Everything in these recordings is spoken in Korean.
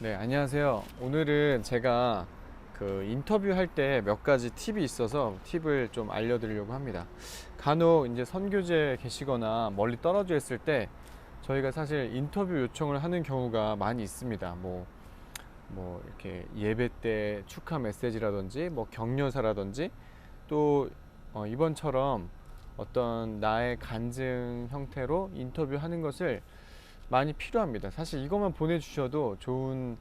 네, 안녕하세요. 오늘은 제가 그 인터뷰 할 때 몇 가지 팁이 있어서 팁을 좀 알려드리려고 합니다. 간혹 이제 선교지에 계시거나 멀리 떨어져 있을 때 저희가 사실 인터뷰 요청을 하는 경우가 많이 있습니다. 뭐 이렇게 예배 때 축하 메시지라든지 뭐 격려사라든지 또 이번처럼 어떤 나의 간증 형태로 인터뷰하는 것을 많이 필요합니다. 사실 이것만 보내주셔도 좋은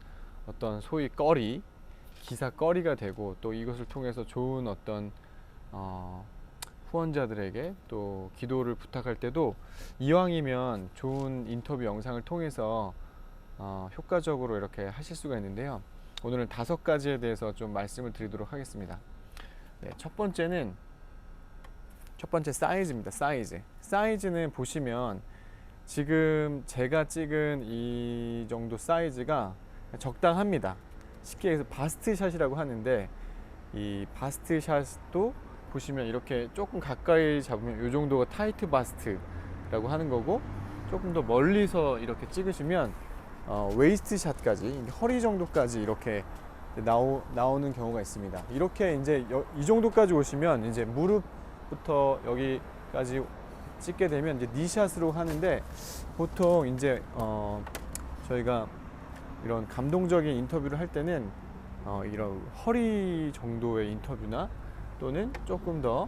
어떤 소위 거리, 기사 거리가 되고 또 이것을 통해서 좋은 어떤 어, 후원자들에게 또 기도를 부탁할 때도 이왕이면 좋은 인터뷰 영상을 통해서 효과적으로 이렇게 하실 수가 있는데요. 오늘은 5가지에 대해서 좀 말씀을 드리도록 하겠습니다. 네, 첫 번째 사이즈입니다. 사이즈는 보시면 지금 제가 찍은 이 정도 사이즈가 적당합니다. 쉽게 해서 바스트샷이라고 하는데 이 바스트샷도 보시면 이렇게 조금 가까이 잡으면 이 정도가 타이트 바스트라고 하는 거고, 조금 더 멀리서 이렇게 찍으시면 웨이스트 샷까지, 허리 정도까지 이렇게 나오는 경우가 있습니다. 이렇게 이제 이 정도까지 오시면 이제 무릎부터 여기까지 찍게 되면 이제 니샷으로 하는데, 보통 이제 저희가 이런 감동적인 인터뷰를 할 때는 이런 허리 정도의 인터뷰나 또는 조금 더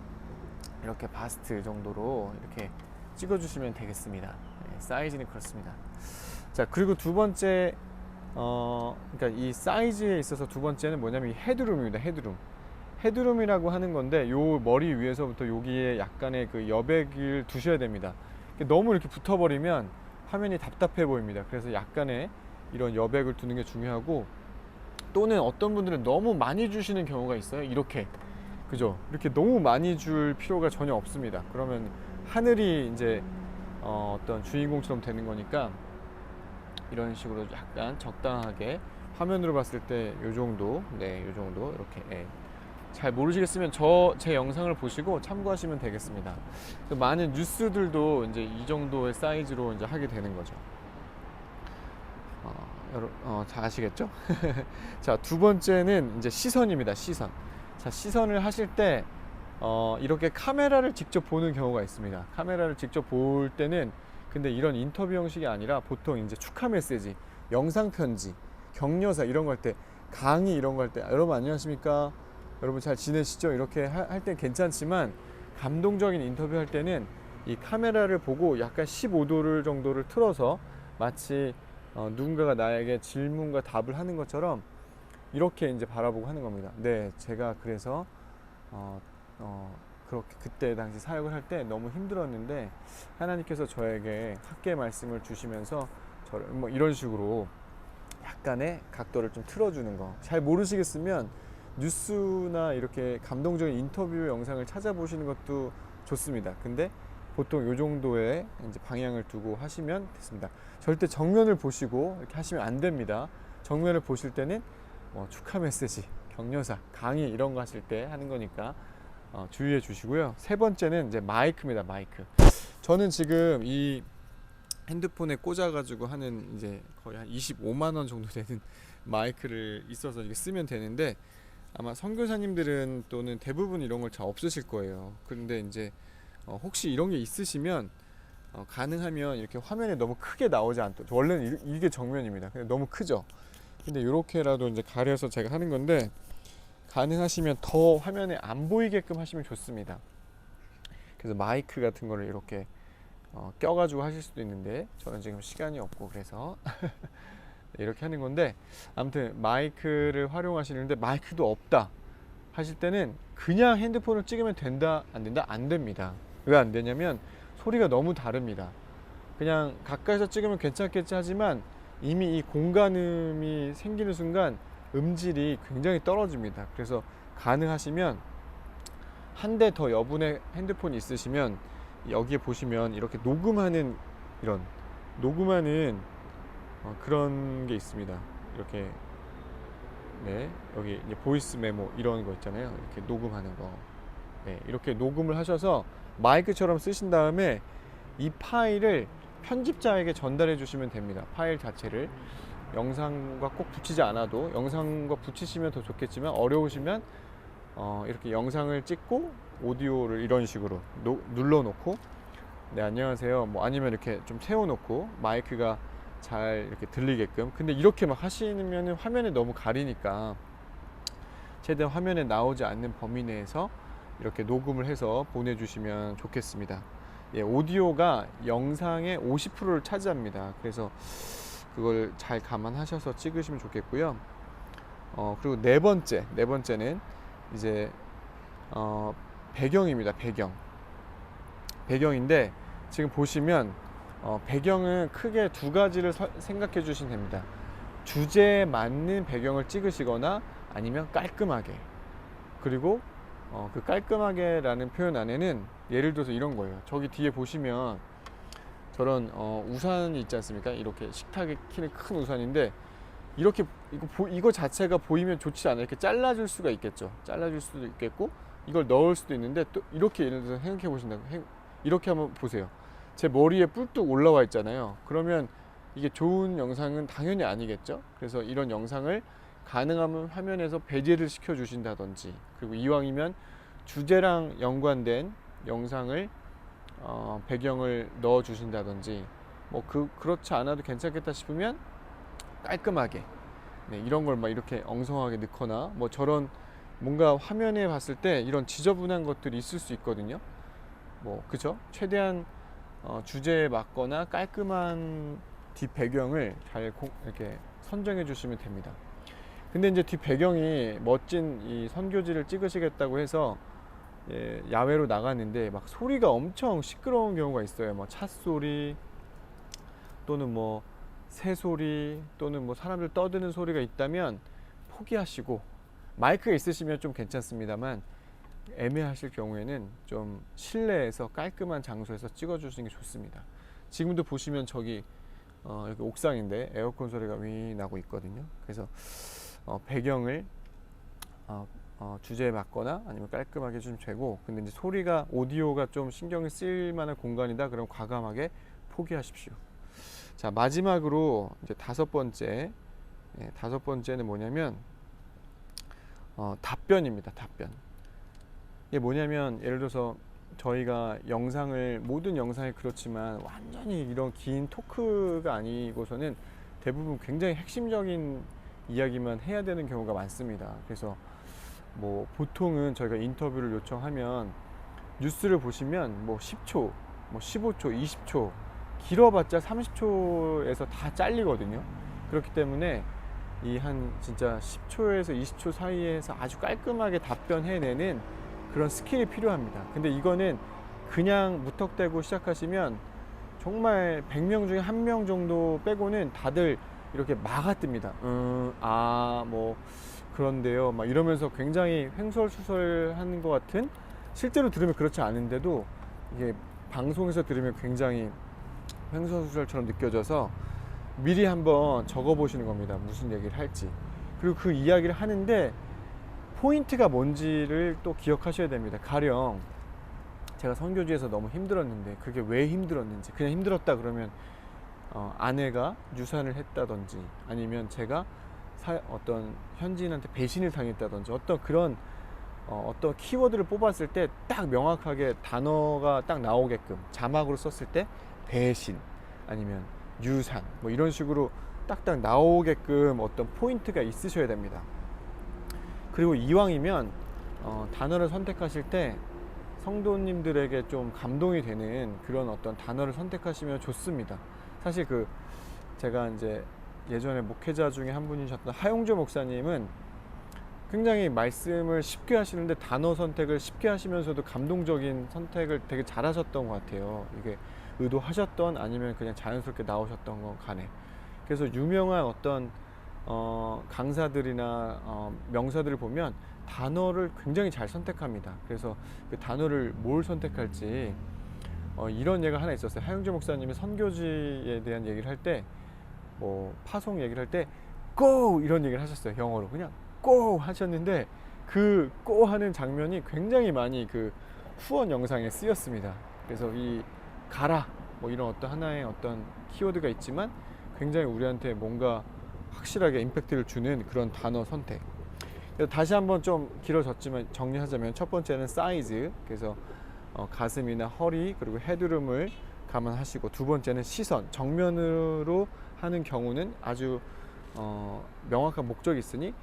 이렇게 바스트 정도로 이렇게 찍어주시면 되겠습니다. 네, 사이즈는 그렇습니다. 자, 그리고 두 번째, 그러니까 이 사이즈에 있어서 두 번째는 뭐냐면 이 헤드룸입니다. 헤드룸이라고 하는 건데, 요 머리 위에서부터 여기에 약간의 그 여백을 두셔야 됩니다. 너무 이렇게 붙어버리면 화면이 답답해 보입니다. 그래서 약간의 이런 여백을 두는 게 중요하고, 또는 어떤 분들은 너무 많이 주시는 경우가 있어요. 이렇게, 그죠? 이렇게 너무 많이 줄 필요가 전혀 없습니다. 그러면 하늘이 이제 어떤 주인공처럼 되는 거니까 이런 식으로 약간 적당하게 화면으로 봤을 때 요 정도, 네, 요 정도 이렇게. 잘 모르시겠으면 제 영상을 보시고 참고하시면 되겠습니다. 많은 뉴스들도 이제 이 정도의 사이즈로 이제 하게 되는 거죠. 다 아시겠죠? 자, 두 번째는 이제 시선입니다. 자, 시선을 하실 때 이렇게 카메라를 직접 보는 경우가 있습니다. 카메라를 직접 볼 때는, 근데 이런 인터뷰 형식이 아니라 보통 이제 축하 메시지, 영상 편지, 격려사 이런 거 할 때, 강의 이런 거 할 때, 여러분 안녕하십니까? 여러분 잘 지내시죠? 이렇게 할 땐 괜찮지만, 감동적인 인터뷰 할 때는 이 카메라를 보고 약간 15도를 정도를 틀어서 마치 누군가가 나에게 질문과 답을 하는 것처럼 이렇게 이제 바라보고 하는 겁니다. 네, 제가 그래서 그렇게 그때 당시 사역을 할 때 너무 힘들었는데 하나님께서 저에게 학계 말씀을 주시면서 저를 뭐 이런 식으로 약간의 각도를 좀 틀어주는 거. 잘 모르시겠으면 뉴스나 이렇게 감동적인 인터뷰 영상을 찾아보시는 것도 좋습니다. 근데 보통 이 정도의 이제 방향을 두고 하시면 됐습니다. 절대 정면을 보시고 이렇게 하시면 안 됩니다. 정면을 보실 때는 축하 메시지, 격려사, 강의 이런 거 하실 때 하는 거니까 주의해 주시고요. 세 번째는 이제 마이크입니다. 마이크. 저는 지금 이 핸드폰에 꽂아가지고 하는 이제 거의 한 25만 원 정도 되는 마이크를 있어서 이게 쓰면 되는데, 아마 선교사님들은 또는 대부분 이런 걸 잘 없으실 거예요. 그런데 이제 혹시 이런 게 있으시면 가능하면 이렇게 화면에 너무 크게 나오지 않도록, 원래는 이게 정면입니다. 근데 너무 크죠. 근데 이렇게라도 이제 가려서 제가 하는 건데, 가능하시면 더 화면에 안 보이게끔 하시면 좋습니다. 그래서 마이크 같은 거를 이렇게 껴가지고 하실 수도 있는데, 저는 지금 시간이 없고 그래서 이렇게 하는 건데, 아무튼 마이크를 활용하시는데 마이크도 없다 하실 때는 그냥 핸드폰을 찍으면 된다 안 된다? 안 됩니다. 왜 안 되냐면 소리가 너무 다릅니다. 그냥 가까이서 찍으면 괜찮겠지 하지만 이미 이 공간음이 생기는 순간 음질이 굉장히 떨어집니다. 그래서 가능하시면 한 대 더 여분의 핸드폰이 있으시면 여기에 보시면 이렇게 녹음하는 그런 게 있습니다. 이렇게, 네, 여기 이제 보이스 메모 이런 거 있잖아요. 이렇게 녹음하는 거. 네, 이렇게 녹음을 하셔서 마이크처럼 쓰신 다음에 이 파일을 편집자에게 전달해 주시면 됩니다. 파일 자체를. 영상과 꼭 붙이지 않아도 영상과 붙이시면 더 좋겠지만 어려우시면 이렇게 영상을 찍고 오디오를 이런 식으로 눌러놓고 네 안녕하세요 뭐 아니면 이렇게 좀 세워놓고 마이크가 잘 이렇게 들리게끔. 근데 이렇게 막 하시면 화면에 너무 가리니까 최대한 화면에 나오지 않는 범위 내에서 이렇게 녹음을 해서 보내주시면 좋겠습니다. 예, 오디오가 영상의 50%를 차지합니다. 그래서 그걸 잘 감안하셔서 찍으시면 좋겠고요. 그리고 네 번째는 이제 배경입니다. 배경인데 지금 보시면 배경은 크게 두 가지를 생각해 주시면 됩니다. 주제에 맞는 배경을 찍으시거나 아니면 깔끔하게. 그리고 그 깔끔하게라는 표현 안에는 예를 들어서 이런 거예요. 저기 뒤에 보시면 저런 우산이 있지 않습니까? 이렇게 식탁에 키는 큰 우산인데 이렇게 이거 자체가 보이면 좋지 않아요. 이렇게 잘라줄 수가 있겠죠. 잘라줄 수도 있겠고 이걸 넣을 수도 있는데 또 이렇게 예를 들어서 생각해 보신다고 이렇게 한번 보세요. 제 머리에 뿔뚝 올라와 있잖아요. 그러면 이게 좋은 영상은 당연히 아니겠죠. 그래서 이런 영상을 가능하면 화면에서 배제를 시켜 주신다든지 그리고 이왕이면 주제랑 연관된 영상을 배경을 넣어 주신다든지 뭐 그렇지 않아도 괜찮겠다 싶으면 깔끔하게 네, 이런 걸 막 이렇게 엉성하게 넣거나 뭐 저런 뭔가 화면에 봤을 때 이런 지저분한 것들이 있을 수 있거든요. 뭐 그죠? 최대한 주제에 맞거나 깔끔한 뒷 배경을 잘 이렇게 선정해 주시면 됩니다. 근데 이제 뒷 배경이 멋진 이 선교지를 찍으시겠다고 해서 예, 야외로 나갔는데 막 소리가 엄청 시끄러운 경우가 있어요. 뭐 차 소리 또는 뭐 새 소리 또는 뭐 사람들 떠드는 소리가 있다면 포기하시고 마이크가 있으시면 좀 괜찮습니다만 애매하실 경우에는 좀 실내에서 깔끔한 장소에서 찍어주시는 게 좋습니다. 지금도 보시면 저기 여기 옥상인데 에어컨 소리가 윙 나고 있거든요. 그래서 배경을 주제에 맞거나 아니면 깔끔하게 좀 되고 근데 이제 소리가 오디오가 좀 신경이 쓰일 만한 공간이다 그럼 과감하게 포기하십시오. 자 마지막으로 이제 다섯 번째는 뭐냐면 답변입니다. 답변. 이게 뭐냐면 예를 들어서 저희가 모든 영상이 그렇지만 완전히 이런 긴 토크가 아니고서는 대부분 굉장히 핵심적인 이야기만 해야 되는 경우가 많습니다. 그래서 뭐 보통은 저희가 인터뷰를 요청하면 뉴스를 보시면 뭐 10초, 뭐 15초, 20초 길어봤자 30초에서 다 잘리거든요. 그렇기 때문에 이 진짜 10초에서 20초 사이에서 아주 깔끔하게 답변해내는 그런 스킬이 필요합니다. 근데 이거는 그냥 무턱대고 시작하시면 정말 100명 중에 1명 정도 빼고는 다들 이렇게 막아뜹니다. 뭐 그런데요. 막 이러면서 굉장히 횡설수설하는 것 같은 실제로 들으면 그렇지 않은데도 이게 방송에서 들으면 굉장히 횡설수설처럼 느껴져서 미리 한번 적어보시는 겁니다. 무슨 얘기를 할지. 그리고 그 이야기를 하는데 포인트가 뭔지를 또 기억하셔야 됩니다. 가령 제가 선교지에서 너무 힘들었는데 그게 왜 힘들었는지 그냥 힘들었다 그러면 아내가 유산을 했다든지 아니면 제가 어떤 현지인한테 배신을 당했다든지 어떤 그런 어떤 키워드를 뽑았을 때 딱 명확하게 단어가 딱 나오게끔 자막으로 썼을 때 배신 아니면 유산 뭐 이런 식으로 딱딱 나오게끔 어떤 포인트가 있으셔야 됩니다. 그리고 이왕이면 단어를 선택하실 때 성도님들에게 좀 감동이 되는 그런 어떤 단어를 선택하시면 좋습니다. 사실 제가 이제 예전에 목회자 중에 한 분이셨던 하용조 목사님은 굉장히 말씀을 쉽게 하시는데 단어 선택을 쉽게 하시면서도 감동적인 선택을 되게 잘하셨던 것 같아요. 이게 의도하셨던 아니면 그냥 자연스럽게 나오셨던 건 간에. 그래서 유명한 어떤 강사들이나 명사들을 보면 단어를 굉장히 잘 선택합니다. 그래서 그 단어를 뭘 선택할지 이런 예가 하나 있었어요. 하용재 목사님이 선교지에 대한 얘기를 할 때 뭐 파송 얘기를 할 때 go 이런 얘기를 하셨어요. 영어로 그냥 go 하셨는데 그 go 하는 장면이 굉장히 많이 그 후원 영상에 쓰였습니다. 그래서 이 가라 뭐 이런 어떤 하나의 어떤 키워드가 있지만 굉장히 우리한테 뭔가 확실하게 임팩트를 주는 그런 단어 선택. 그래서 다시 한번 좀 길어졌지만 정리하자면, 첫 번째는 사이즈, 그래서 가슴이나 허리 그리고 헤드룸을 감안하시고, 두 번째는 시선, 정면으로 하는 경우는 아주 명확한 목적이 있으니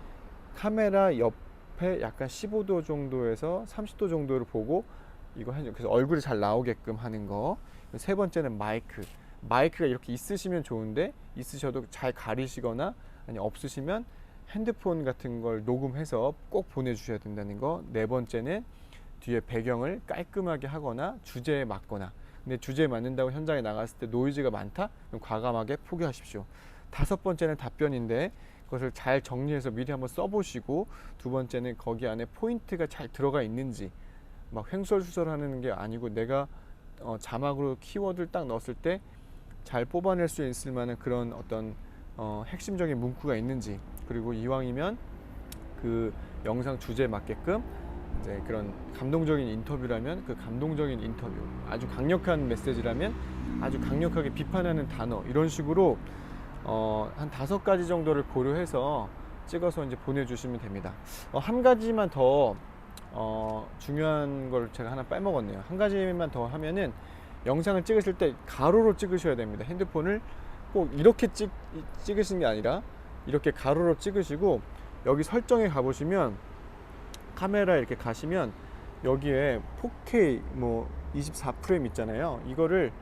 카메라 옆에 약간 15도 정도에서 30도 정도를 보고 이거 하죠. 그래서 얼굴이 잘 나오게끔 하는 거. 세 번째는 마이크가 이렇게 있으시면 좋은데, 있으셔도 잘 가리시거나 아니 없으시면 핸드폰 같은 걸 녹음해서 꼭 보내주셔야 된다는 거. 네 번째는 뒤에 배경을 깔끔하게 하거나 주제에 맞거나. 근데 주제에 맞는다고 현장에 나갔을 때 노이즈가 많다? 그럼 과감하게 포기하십시오. 다섯 번째는 답변인데, 그것을 잘 정리해서 미리 한번 써보시고, 두 번째는 거기 안에 포인트가 잘 들어가 있는지, 막 횡설수설하는 게 아니고 내가 자막으로 키워드를 딱 넣었을 때 잘 뽑아낼 수 있을 만한 그런 어떤 핵심적인 문구가 있는지, 그리고 이왕이면 그 영상 주제에 맞게끔 이제 그런 감동적인 인터뷰라면 그 감동적인 인터뷰, 아주 강력한 메시지라면 아주 강력하게 비판하는 단어, 이런 식으로 한 5가지 정도를 고려해서 찍어서 이제 보내주시면 됩니다. 한 가지만 더 중요한 걸 제가 하나 빼먹었네요. 한 가지만 더 하면은, 영상을 찍으실 때 가로로 찍으셔야 됩니다. 핸드폰을 꼭 이렇게 찍으시는 게 아니라 이렇게 가로로 찍으시고, 여기 설정에 가보시면, 카메라 이렇게 가시면 여기에 4K 뭐 24프레임 있잖아요. 이거를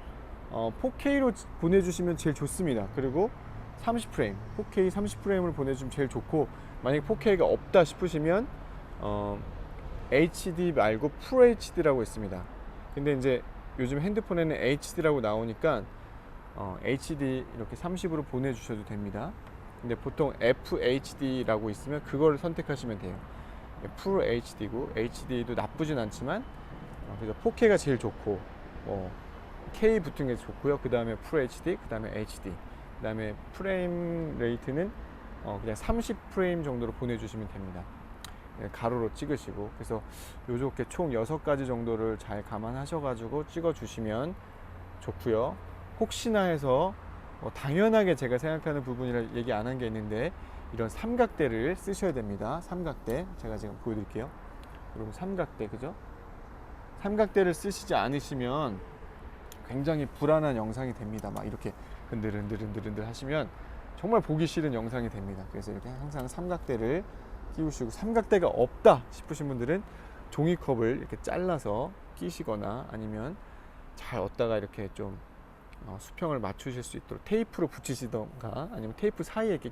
4K로 보내주시면 제일 좋습니다. 그리고 30프레임, 4K 30프레임을 보내주시면 제일 좋고, 만약에 4K가 없다 싶으시면 HD 말고 FHD라고 있습니다. 근데 이제 요즘 핸드폰에는 HD라고 나오니까 HD 이렇게 30으로 보내주셔도 됩니다. 근데 보통 FHD라고 있으면 그걸 선택하시면 돼요. FHD고, HD도 나쁘진 않지만 그래서 4K가 제일 좋고, K 붙은 게 좋고요. 그 다음에 FHD, 그 다음에 HD, 그 다음에 프레임 레이트는 그냥 30프레임 정도로 보내주시면 됩니다. 가로로 찍으시고. 그래서 요렇게 총 6가지 정도를 잘 감안하셔가지고 찍어주시면 좋고요. 혹시나 해서 당연하게 제가 생각하는 부분이라 얘기 안 한 게 있는데, 이런 삼각대를 쓰셔야 됩니다. 삼각대 제가 지금 보여드릴게요. 여러분, 삼각대, 그죠? 삼각대를 쓰시지 않으시면 굉장히 불안한 영상이 됩니다. 막 이렇게 흔들흔들 하시면 정말 보기 싫은 영상이 됩니다. 그래서 이렇게 항상 삼각대를 끼우시고, 삼각대가 없다 싶으신 분들은 종이컵을 이렇게 잘라서 끼시거나, 아니면 잘 얻다가 이렇게 좀 수평을 맞추실 수 있도록 테이프로 붙이시던가, 아니면 테이프 사이에 이렇게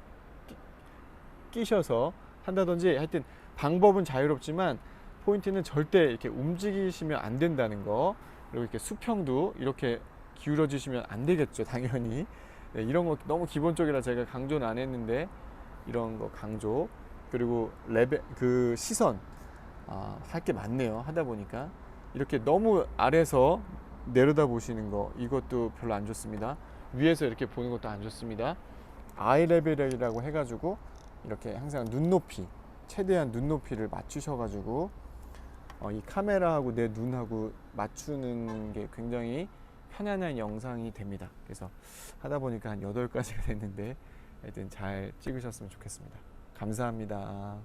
끼셔서 한다든지, 하여튼 방법은 자유롭지만 포인트는 절대 이렇게 움직이시면 안 된다는 거. 그리고 이렇게 수평도 이렇게 기울어지시면 안 되겠죠, 당연히. 네, 이런 거 너무 기본적이라 제가 강조는 안 했는데, 이런 거 강조. 그리고 레벨, 그 시선, 할 게 많네요. 하다 보니까 이렇게 너무 아래서 내려다 보시는 거, 이것도 별로 안 좋습니다. 위에서 이렇게 보는 것도 안 좋습니다. 아이 레벨이라고 해가지고 이렇게 항상 눈높이, 최대한 눈높이를 맞추셔가지고 이 카메라하고 내 눈하고 맞추는 게 굉장히 편안한 영상이 됩니다. 그래서 하다 보니까 한 8가지가 됐는데, 하여튼 잘 찍으셨으면 좋겠습니다. 감사합니다.